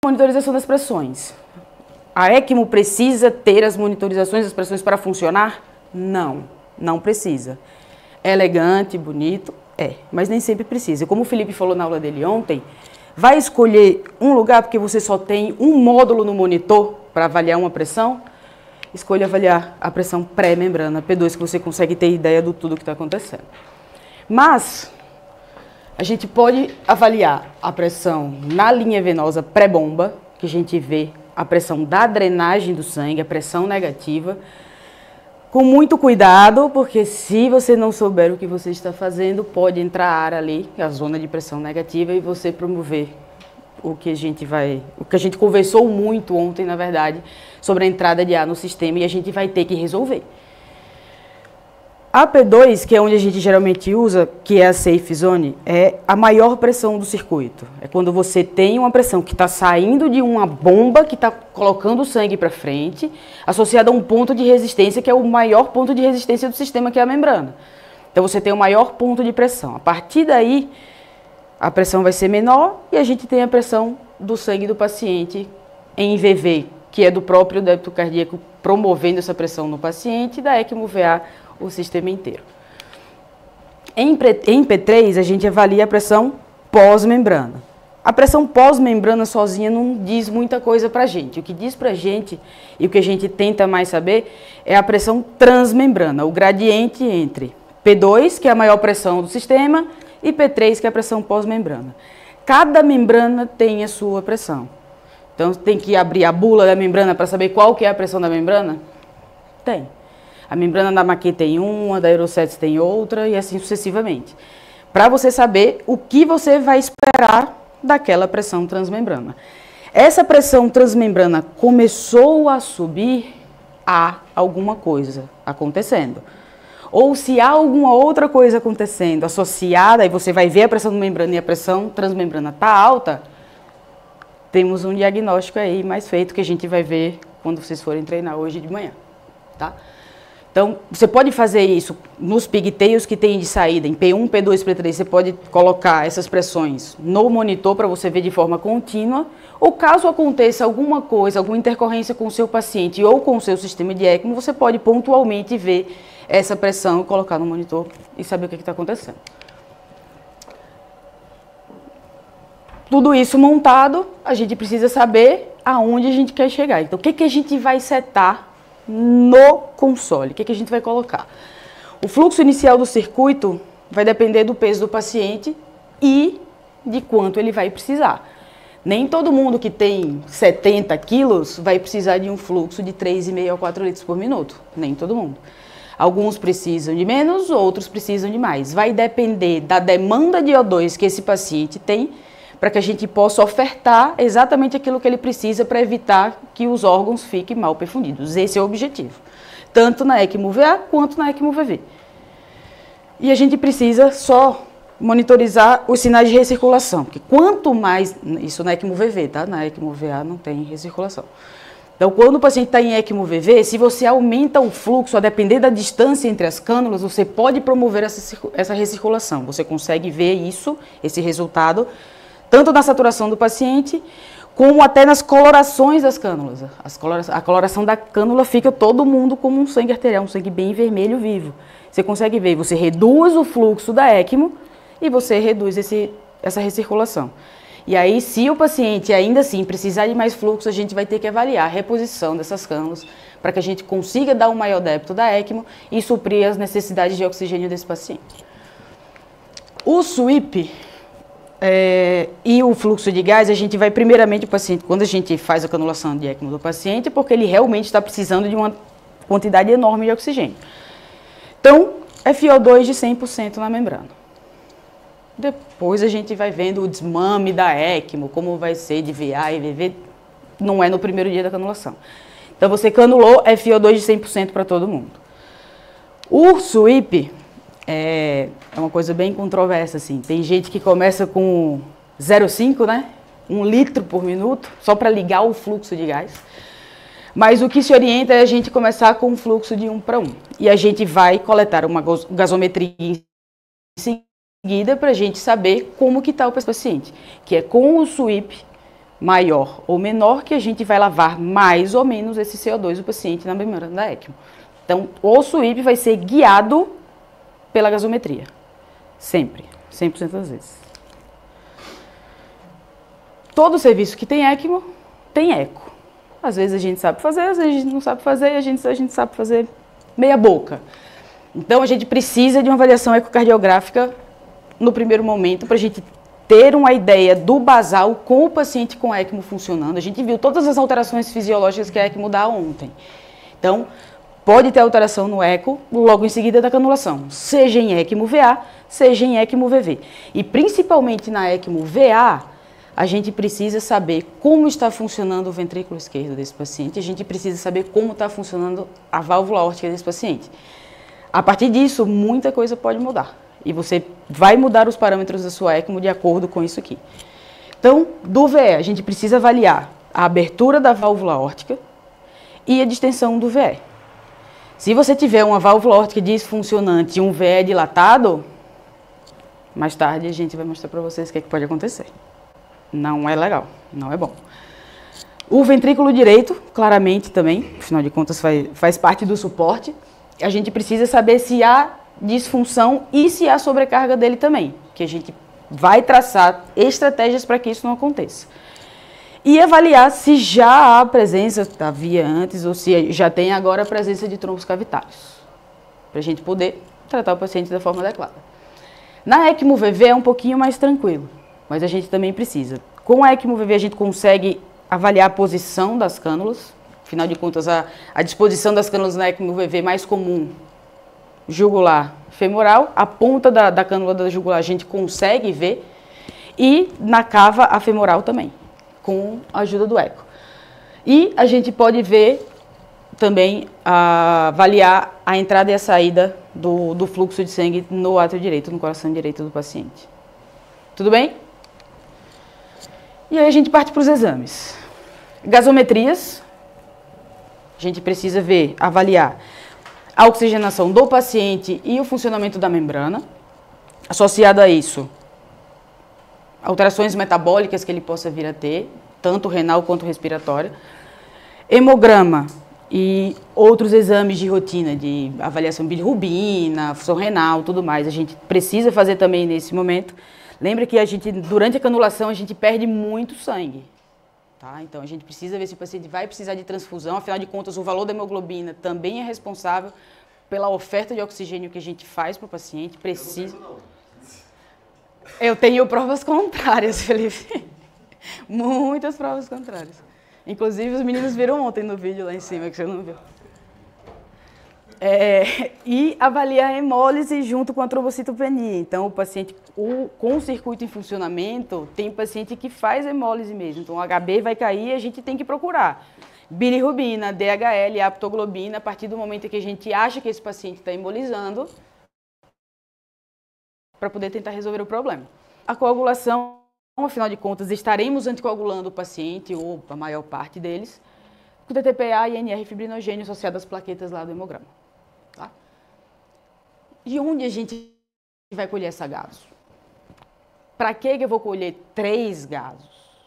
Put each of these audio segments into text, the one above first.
Monitorização das pressões. A ECMO precisa ter as monitorizações das pressões para funcionar? Não, não precisa. É elegante, bonito, mas nem sempre precisa. Como o Felipe falou na aula dele ontem, vai escolher um lugar porque você só tem um módulo no monitor para avaliar uma pressão? Escolha avaliar a pressão pré-membrana, P2, que você consegue ter ideia do tudo que está acontecendo. Mas a gente pode avaliar a pressão na linha venosa pré-bomba, que a gente vê a pressão da drenagem do sangue, a pressão negativa, com muito cuidado, porque se você não souber o que você está fazendo, pode entrar ar ali, a zona de pressão negativa, e você promover o que a gente conversou muito ontem, na verdade, sobre a entrada de ar no sistema, e a gente vai ter que resolver. A P2, que é onde a gente geralmente usa, que é a safe zone, é a maior pressão do circuito. É quando você tem uma pressão que está saindo de uma bomba, que está colocando o sangue para frente, associada a um ponto de resistência, que é o maior ponto de resistência do sistema, que é a membrana. Então você tem o maior ponto de pressão. A partir daí, a pressão vai ser menor e a gente tem a pressão do sangue do paciente em VV, que é do próprio débito cardíaco promovendo essa pressão no paciente, e da ECMO-VA o sistema inteiro. Em P3, a gente avalia a pressão pós-membrana. A pressão pós-membrana sozinha não diz muita coisa para a gente. O que diz para a gente, e o que a gente tenta mais saber, é a pressão transmembrana, o gradiente entre P2, que é a maior pressão do sistema, e P3, que é a pressão pós-membrana. Cada membrana tem a sua pressão. Então, tem que abrir a bula da membrana para saber qual que é a pressão da membrana? Tem. A membrana da Maquet tem uma, a da Eurosets tem outra e assim sucessivamente. Para você saber o que você vai esperar daquela pressão transmembrana. Essa pressão transmembrana começou a subir, há alguma coisa acontecendo. Ou se há alguma outra coisa acontecendo associada, e você vai ver a pressão membrana e a pressão transmembrana está alta, temos um diagnóstico aí mais feito que a gente vai ver quando vocês forem treinar hoje de manhã, tá? Então, você pode fazer isso nos pigtails que tem de saída, em P1, P2, P3, você pode colocar essas pressões no monitor para você ver de forma contínua, ou caso aconteça alguma coisa, alguma intercorrência com o seu paciente ou com o seu sistema de ECMO, você pode pontualmente ver essa pressão, colocar no monitor e saber o que está acontecendo. Tudo isso montado, a gente precisa saber aonde a gente quer chegar. Então, o que a gente vai setar no console? O que a gente vai colocar? O fluxo inicial do circuito vai depender do peso do paciente e de quanto ele vai precisar. Nem todo mundo que tem 70 quilos vai precisar de um fluxo de 3,5 a 4 litros por minuto. Nem todo mundo. Alguns precisam de menos, outros precisam de mais. Vai depender da demanda de O2 que esse paciente tem, para que a gente possa ofertar exatamente aquilo que ele precisa para evitar que os órgãos fiquem mal perfundidos. Esse é o objetivo, tanto na ECMO-VA quanto na ECMO-VV. E a gente precisa só monitorizar os sinais de recirculação, porque quanto mais, isso na ECMO-VV, tá? Na ECMO-VA não tem recirculação. Então, quando o paciente está em ECMO-VV, se você aumenta o fluxo, a depender da distância entre as cânulas, você pode promover essa recirculação. Você consegue ver isso, esse resultado, tanto na saturação do paciente, como até nas colorações das cânulas. A coloração da cânula fica todo mundo como um sangue arterial, um sangue bem vermelho vivo. Você consegue ver, você reduz o fluxo da ECMO e você reduz essa recirculação. E aí, se o paciente ainda assim precisar de mais fluxo, a gente vai ter que avaliar a reposição dessas cânulas para que a gente consiga dar um maior débito da ECMO e suprir as necessidades de oxigênio desse paciente. O sweep e o fluxo de gás, a gente vai primeiramente o paciente, quando a gente faz a canulação de ECMO do paciente, porque ele realmente está precisando de uma quantidade enorme de oxigênio. Então, FO2 de 100% na membrana. Depois a gente vai vendo o desmame da ECMO, como vai ser de VA e VV, não é no primeiro dia da canulação. Então você canulou FO2 de 100% para todo mundo. O sweep é uma coisa bem controversa, assim. Tem gente que começa com 0,5, né? 1 litro por minuto, só para ligar o fluxo de gás. Mas o que se orienta é a gente começar com um fluxo de 1 para 1. E a gente vai coletar uma gasometria em seguida para a gente saber como que está o paciente, que é com o sweep maior ou menor, que a gente vai lavar mais ou menos esse CO2 do paciente na membrana da ECMO. Então, o SWIP vai ser guiado pela gasometria. Sempre, 100% das vezes. Todo serviço que tem ECMO, tem eco. Às vezes a gente sabe fazer, às vezes a gente não sabe fazer, a gente sabe fazer meia boca. Então, a gente precisa de uma avaliação ecocardiográfica no primeiro momento, para a gente ter uma ideia do basal com o paciente com ECMO funcionando. A gente viu todas as alterações fisiológicas que a ECMO dá ontem. Então, pode ter alteração no eco logo em seguida da canulação, seja em ECMO VA, seja em ECMO VV. E principalmente na ECMO VA, a gente precisa saber como está funcionando o ventrículo esquerdo desse paciente, a gente precisa saber como está funcionando a válvula aórtica desse paciente. A partir disso, muita coisa pode mudar. E você vai mudar os parâmetros da sua ECMO de acordo com isso aqui. Então, do VE, a gente precisa avaliar a abertura da válvula aórtica e a distensão do VE. Se você tiver uma válvula aórtica disfuncionante e um VE dilatado, mais tarde a gente vai mostrar para vocês o que é que pode acontecer. Não é legal, não é bom. O ventrículo direito, claramente também, afinal de contas faz parte do suporte. A gente precisa saber se há disfunção e se há sobrecarga dele também, que a gente vai traçar estratégias para que isso não aconteça. E avaliar se já há presença, havia antes, ou se já tem agora a presença de trombos cavitários, para a gente poder tratar o paciente da forma adequada. Na ECMO VV é um pouquinho mais tranquilo, mas a gente também precisa. Com a ECMO VV a gente consegue avaliar a posição das cânulas, afinal de contas a disposição das cânulas na ECMO VV mais comum, jugular femoral, a ponta da cânula da jugular a gente consegue ver, e na cava a femoral também, com a ajuda do eco. E a gente pode ver também, avaliar a entrada e a saída do fluxo de sangue no átrio direito, no coração direito do paciente. Tudo bem? E aí a gente parte para os exames. Gasometrias, a gente precisa ver, avaliar a oxigenação do paciente e o funcionamento da membrana. Associado a isso, alterações metabólicas que ele possa vir a ter, tanto renal quanto respiratória. Hemograma e outros exames de rotina, de avaliação bilirrubina, função renal, tudo mais. A gente precisa fazer também nesse momento. Lembra que durante a canulação, a gente perde muito sangue. Tá? Então, a gente precisa ver se o paciente vai precisar de transfusão. Afinal de contas, o valor da hemoglobina também é responsável pela oferta de oxigênio que a gente faz para o paciente. Precisa. Eu tenho provas contrárias, Felipe. Muitas provas contrárias. Inclusive, os meninos viram ontem no vídeo lá em cima, que você não viu. E avaliar a hemólise junto com a trombocitopenia. Então, o paciente com o circuito em funcionamento, tem paciente que faz hemólise mesmo. Então, o HB vai cair e a gente tem que procurar bilirrubina, DHL, aptoglobina, a partir do momento que a gente acha que esse paciente está embolizando, para poder tentar resolver o problema. A coagulação, afinal de contas, estaremos anticoagulando o paciente, ou a maior parte deles, com TTPA e NR fibrinogênio associado às plaquetas lá do hemograma. Tá? E onde a gente vai colher essa gaso? Para que eu vou colher 3 gasos?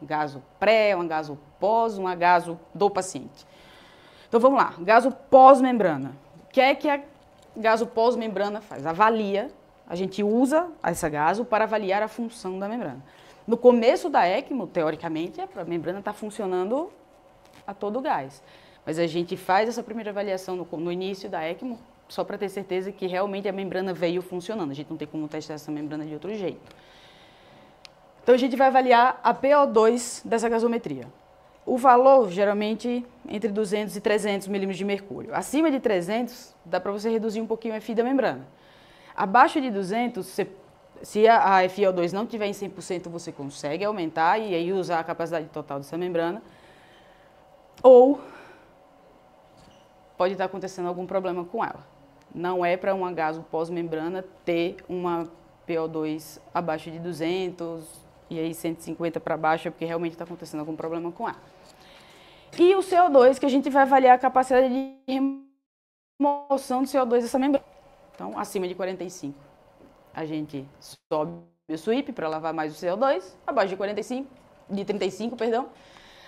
Um gaso pré, um gaso pós, um gaso do paciente. Então vamos lá, gaso pós-membrana. O que é que a gaso pós-membrana faz? Avalia, a gente usa essa gaso para avaliar a função da membrana. No começo da ECMO, teoricamente, a membrana está funcionando a todo gás. Mas a gente faz essa primeira avaliação no início da ECMO, só para ter certeza que realmente a membrana veio funcionando. A gente não tem como testar essa membrana de outro jeito. Então, a gente vai avaliar a PO2 dessa gasometria. O valor, geralmente, entre 200 e 300 milímetros de mercúrio. Acima de 300, dá para você reduzir um pouquinho o FI da membrana. Abaixo de 200, se a FiO2 não estiver em 100%, você consegue aumentar e aí usar a capacidade total dessa membrana. Ou pode estar acontecendo algum problema com ela. Não é para um gaso pós-membrana ter uma PO2 abaixo de 200 e aí 150 para baixo, é porque realmente está acontecendo algum problema com ela. E o CO2, que a gente vai avaliar a capacidade de remoção do CO2 dessa membrana. Então, acima de 45, a gente sobe o SWIP para lavar mais o CO2. Abaixo de 45, de 35, perdão,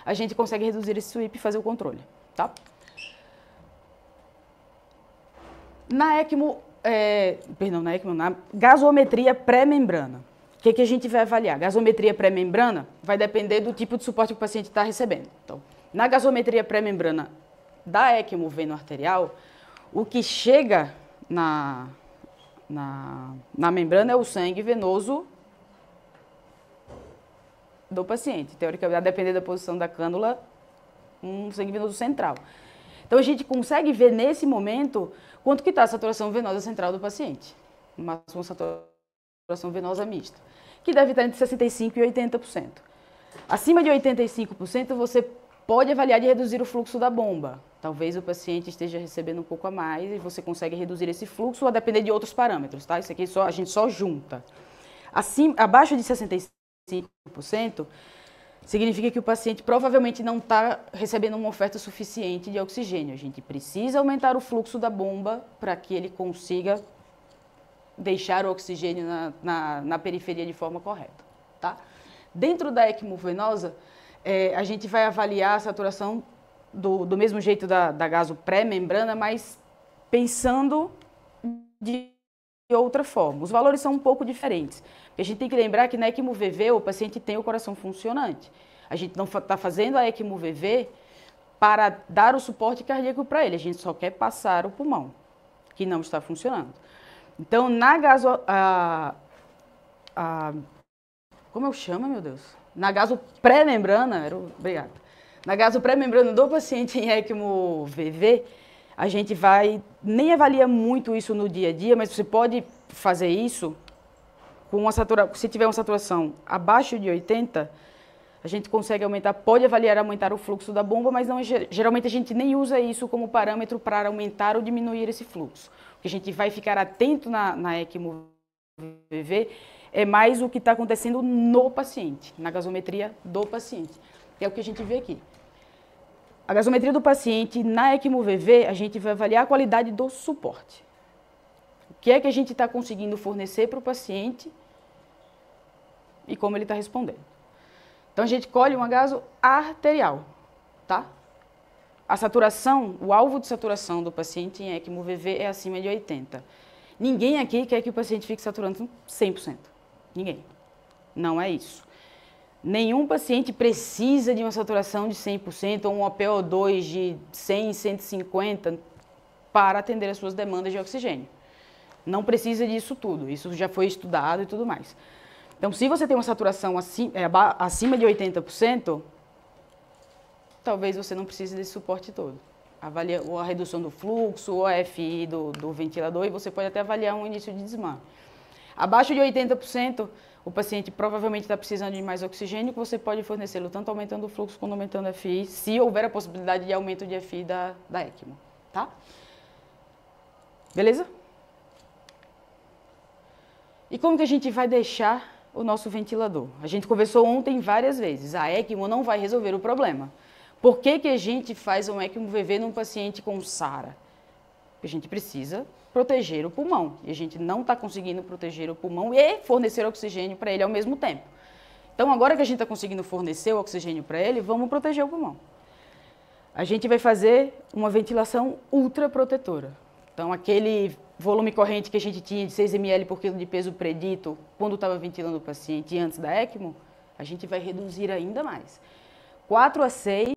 a gente consegue reduzir esse sweep e fazer o controle, tá? Na gasometria pré-membrana, o que a gente vai avaliar? Gasometria pré-membrana vai depender do tipo de suporte que o paciente está recebendo. Então, na gasometria pré-membrana da ECMO veno-arterial, o que chega na membrana é o sangue venoso do paciente. Teoricamente, a depender da posição da cânula, um sangue venoso central. Então, a gente consegue ver nesse momento quanto que está a saturação venosa central do paciente. Uma saturação venosa mista, que deve estar entre 65% e 80%. Acima de 85%, você pode avaliar de reduzir o fluxo da bomba. Talvez o paciente esteja recebendo um pouco a mais e você consegue reduzir esse fluxo a depender de outros parâmetros, tá? Isso aqui a gente só junta. Abaixo de 65%, significa que o paciente provavelmente não está recebendo uma oferta suficiente de oxigênio. A gente precisa aumentar o fluxo da bomba para que ele consiga deixar o oxigênio na periferia de forma correta, tá? Dentro da ECMO venosa, a gente vai avaliar a saturação do mesmo jeito da gaso pré-membrana, mas pensando de outra forma. Os valores são um pouco diferentes. A gente tem que lembrar que na ECMO VV o paciente tem o coração funcionante. A gente não está fazendo a ECMO VV para dar o suporte cardíaco para ele. A gente só quer passar o pulmão, que não está funcionando. Então, na gaso... como eu chamo, meu Deus? Na gaso pré-membrana, obrigada. Na gaso pré-membrana do paciente em ECMO VV, a gente nem avalia muito isso no dia a dia, mas você pode fazer isso com se tiver uma saturação abaixo de 80, a gente consegue aumentar o fluxo da bomba, mas geralmente a gente nem usa isso como parâmetro para aumentar ou diminuir esse fluxo. O que a gente vai ficar atento na ECMO VV é mais o que está acontecendo no paciente, na gasometria do paciente, que é o que a gente vê aqui. A gasometria do paciente na ECMO VV, a gente vai avaliar a qualidade do suporte. O que é que a gente está conseguindo fornecer para o paciente e como ele está respondendo. Então, a gente colhe uma gaso arterial, tá? A saturação, o alvo de saturação do paciente em ECMO VV é acima de 80. Ninguém aqui quer que o paciente fique saturando 100%. Ninguém. Não é isso. Nenhum paciente precisa de uma saturação de 100% ou um PO2 de 100, 150 para atender as suas demandas de oxigênio. Não precisa disso tudo. Isso já foi estudado e tudo mais. Então, se você tem uma saturação acima de 80%, talvez você não precise desse suporte todo. Avalia ou a redução do fluxo, ou a FI do ventilador, e você pode até avaliar um início de desmame. Abaixo de 80%, o paciente provavelmente está precisando de mais oxigênio, que você pode fornecê-lo tanto aumentando o fluxo quanto aumentando a FI, se houver a possibilidade de aumento de FI da ECMO, tá? Beleza? E como que a gente vai deixar o nosso ventilador? A gente conversou ontem várias vezes, a ECMO não vai resolver o problema. Por que a gente faz um ECMO VV num paciente com SARA? Porque a gente precisa proteger o pulmão. E a gente não está conseguindo proteger o pulmão e fornecer oxigênio para ele ao mesmo tempo. Então, agora que a gente está conseguindo fornecer o oxigênio para ele, vamos proteger o pulmão. A gente vai fazer uma ventilação ultraprotetora. Então, aquele volume corrente que a gente tinha de 6 ml por quilo de peso predito quando estava ventilando o paciente antes da ECMO, a gente vai reduzir ainda mais. 4 a 6,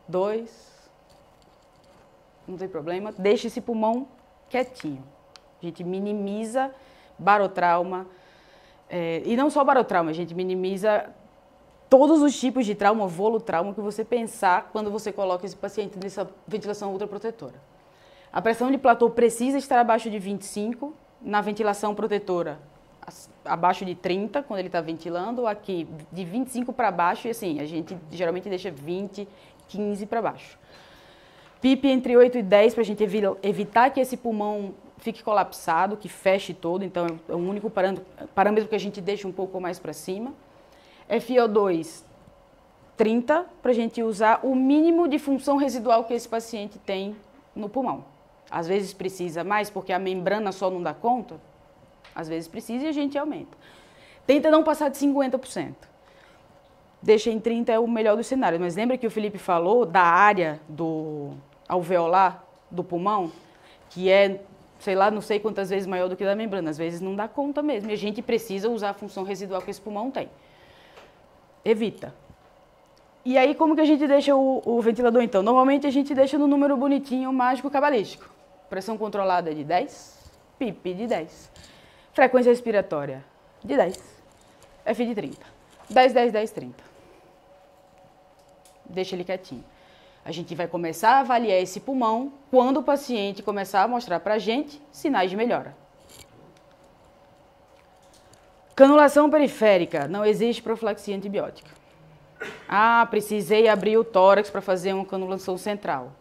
2, não tem problema, deixa esse pulmão quietinho. A gente minimiza barotrauma, e não só barotrauma, a gente minimiza todos os tipos de trauma, volutrauma que você pensar quando você coloca esse paciente nessa ventilação ultraprotetora. A pressão de platô precisa estar abaixo de 25, na ventilação protetora abaixo de 30, quando ele está ventilando, aqui de 25 para baixo, e assim, a gente geralmente deixa 20, 15 para baixo. PIP entre 8 e 10 para a gente evitar que esse pulmão fique colapsado, que feche todo, então é o único parâmetro que a gente deixa um pouco mais para cima. FiO2, 30, para a gente usar o mínimo de função residual que esse paciente tem no pulmão. Às vezes precisa mais, porque a membrana só não dá conta. Às vezes precisa e a gente aumenta. Tenta não passar de 50%. deixa em 30 é o melhor dos cenários. Mas lembra que o Felipe falou da área do alveolar do pulmão, que é, sei lá, não sei quantas vezes maior do que da membrana. Às vezes não dá conta mesmo. E a gente precisa usar a função residual que esse pulmão tem. Evita. E aí, como que a gente deixa o ventilador, então? Normalmente a gente deixa no número bonitinho, mágico, cabalístico. Pressão controlada de 10, PIP de 10. Frequência respiratória de 10. F de 30. 10, 10, 10, 30. Deixa ele quietinho. A gente vai começar a avaliar esse pulmão quando o paciente começar a mostrar pra gente sinais de melhora. Canulação periférica. Não existe profilaxia antibiótica. Ah, precisei abrir o tórax para fazer uma canulação central.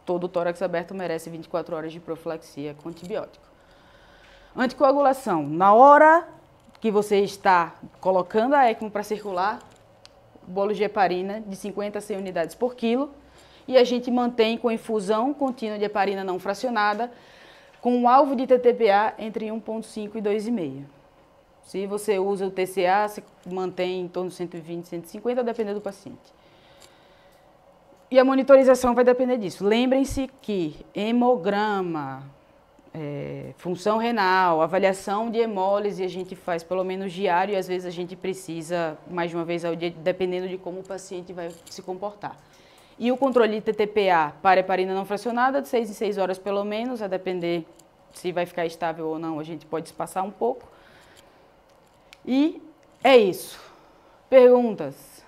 Todo tórax aberto merece 24 horas de profilaxia com antibiótico. Anticoagulação. Na hora que você está colocando a ECMO para circular, bolo de heparina de 50 a 100 unidades por quilo, e a gente mantém com infusão contínua de heparina não fracionada, com um alvo de TTPA entre 1,5 e 2,5. Se você usa o TCA, você mantém em torno de 120, 150, dependendo do paciente. E a monitorização vai depender disso. Lembrem-se que hemograma, função renal, avaliação de hemólise a gente faz pelo menos diário e às vezes a gente precisa mais de uma vez ao dia, dependendo de como o paciente vai se comportar. E o controle de TTPA para heparina não fracionada, de 6 em 6 horas pelo menos, a depender se vai ficar estável ou não, a gente pode espaçar um pouco. E é isso. Perguntas?